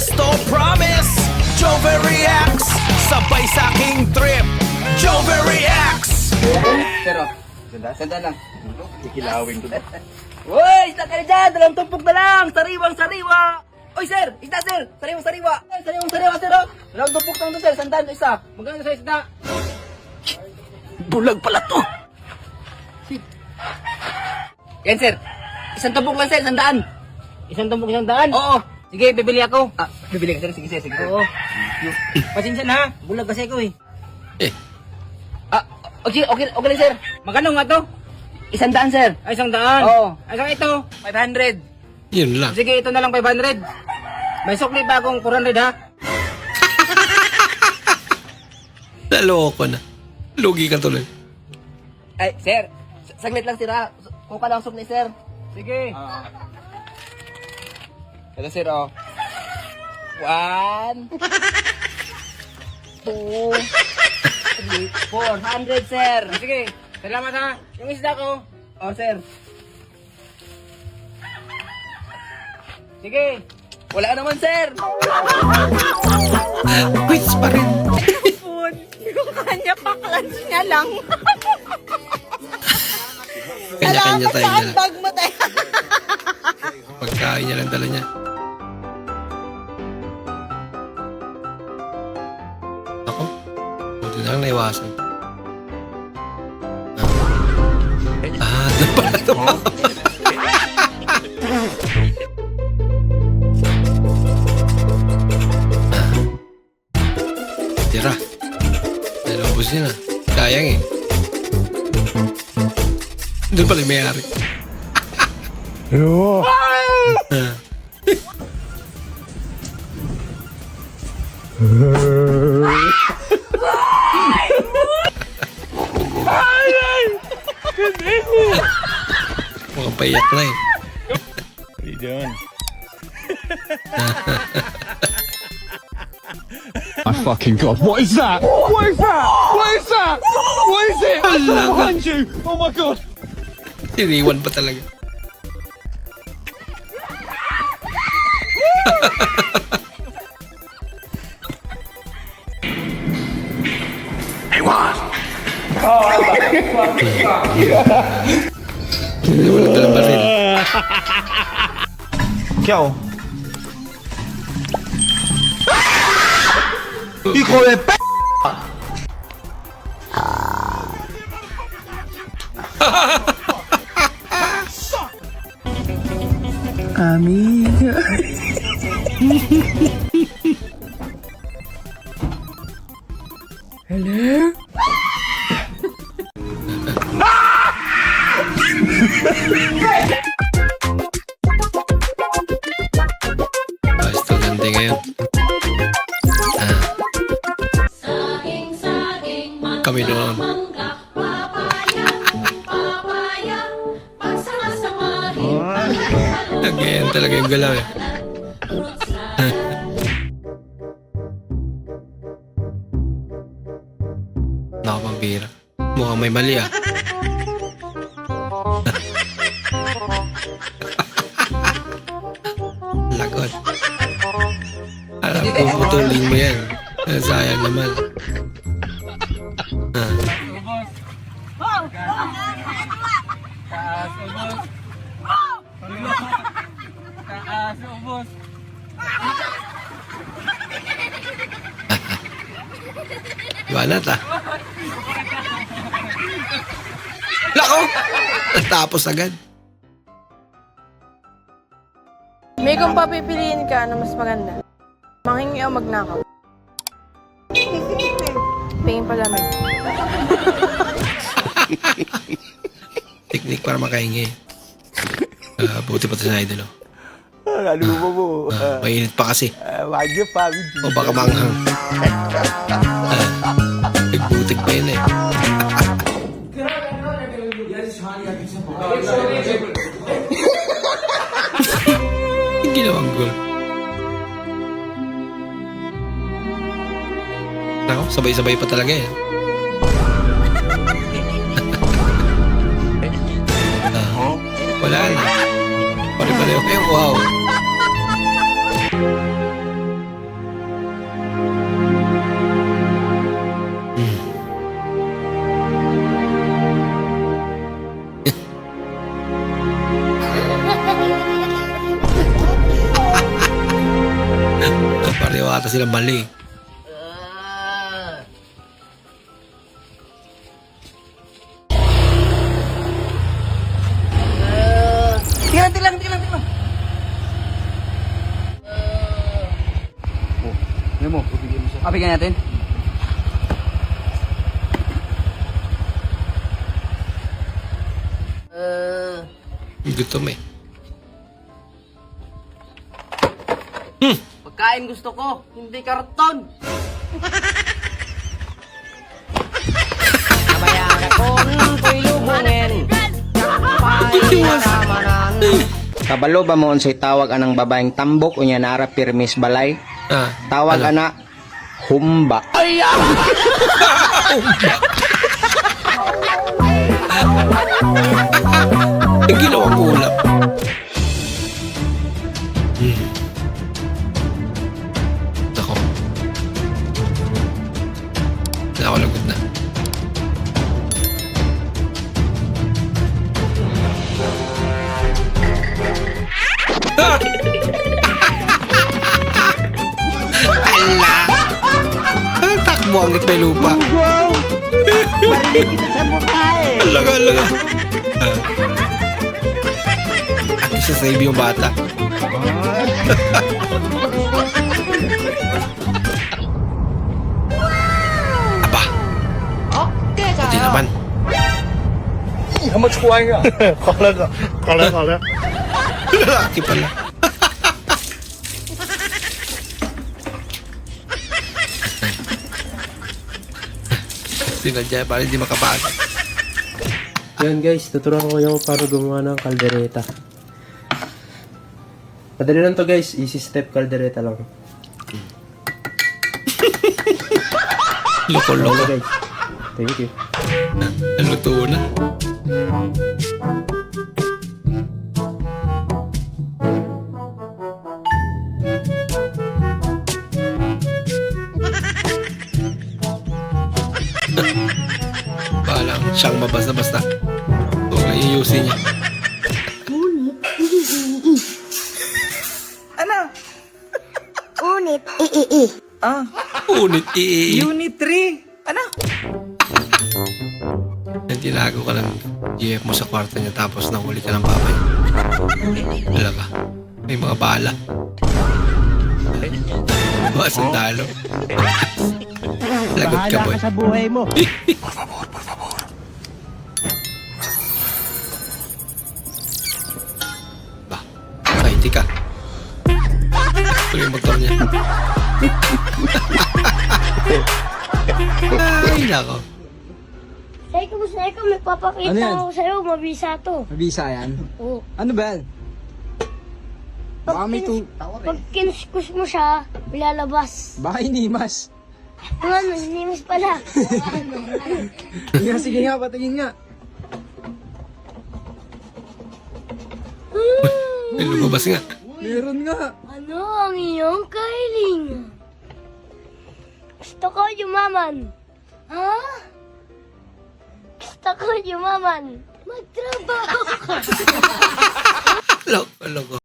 Esto promise Jover reacts Sabay sa aking trip Jover reacts Pero, sanda lang. Kikilawin ko. Uy, isda ka na dyan! Dalawang tumpok na lang! Sariwang sariwa! Uy, sir! Isda, sir! Sariwang sariwa! Sariwang sariwa, sir! Oh. Dalawang tumpok lang doon, sir! Sandaan na isa! Magkano sa isda? Bulag pala to Yan, sir! Isang tumpok lang, sir! Sandaan! Isang tumpok, isang daan? Oo! Sige, bibili ako. Ah, bibili ka, sir? Sige, sir. Sige, sir. Oo. Pasensya na, ha? Bulag kasi ako, eh. Ah, okay, okay lang, sir. Magkano nga to? 100, sir. Ay, 100? Oo. Ay, saan ito? 500. Yun lang. Sige, ito na lang 500. May sukli pa akong 400, ha? Naloko na. Lugi ka tuloy. Ay, sir. Saglit lang, sir, ha? Kuha lang sukli, sir. Sige. Ito, sir, oh. 1 2 3 400, sir. Sige. Salamat, ha? Yung isda ko. Oh, sir. Sige. Wala ka naman, sir. Quits pa rin. Food. Yung kanya paklans niya lang. Kanya-kanya tayo Saan niya. bag mo tayo? Pagkain niya lang dala niya. Ako? Buti na lang naiwasan. Doon pala ito. Tira. Nalubos niya na. Sayang eh. Doon pala yung may-ari. Mukhang paiyak na eh. What are you doing? My fucking god, what is that? What is that? What is that? What is it? I saw behind you! Oh my god! Iniwan pa talaga. Wala dalang baril. Ikaw? Hijo de p***! Ayos to, ganda ngayon. Kami noon. Ganyan talaga yung galaw eh. Nakapambira. Mukhang may mali ah. Lagot. Alam ko, putulin mo yan. Sayang naman. Banat ah. Lako! Natapos agad. May kung papipiliin ka na mas maganda. Manghingi o magnakaw. Tingin pa lamig. Teknik para makahingi. Buti pa ito sa idol. Ano mo? Mainit pa kasi. Wag niyo pa. O baka manghang. Nagbutik pa yun eh. Yung ginawang goal. Ako, sabay-sabay pa talaga eh. Wala na. Pare-pareho kayo. Wow. Pareho ata sila mali. Tingnan. Memo, bigyan mo siya. Bigyan natin. Gutom eh. Pagkain gusto ko, hindi karton. Kabayan akong ko'y lubungin. Kabalo ba mo unsay tawag anang babaeng tambok unya nara pirmis balay? Ah, Tawag ano? ana humba. Ang ginawang ulap. Ako. Nakalagot na. Ah! Ala! Ang takbo ang may lupa. Alaga. Isa save yung bata. Aba. Buti naman. 你他妈穿呀！好了。 Lalaki pala. Sinadya para hindi makapagod. Yan guys, tuturuan ko kayo paano gumawa ng kaldereta. Madali lang to guys, easy step kaldereta lang. Loko-loko. Okay guys, thank you. Naluto na. Parang siyang mabasa-basta. Huwag na iusin niya. Unit. Unit Unit 3. Ano? Tinago ka ng GF mo sa kwarto niya tapos nahuli ka ng papa niya. Wala ka. May mga bala. Mga sundalo. Lagot ka, boy. sa buhay mo. Ba, saiti ka. Tuloy yung motor niya. Ay, nako. Say, kumusta ka? May papakita Ano yan? ako sa'yo. Mabisa to. Mabisa yan. Oo. Ano ba yan? Baka may Pag kiniskus mo siya, lalabas. Baka inimas. Ano, hinimis pala. Sige nga, patingin nga. May lumabas nga. Meron nga. Ano ang iyong kahiling? Gusto ko yumaman. Ha? Gusto ko yumaman. Magtrabaho ka. Loko, loko.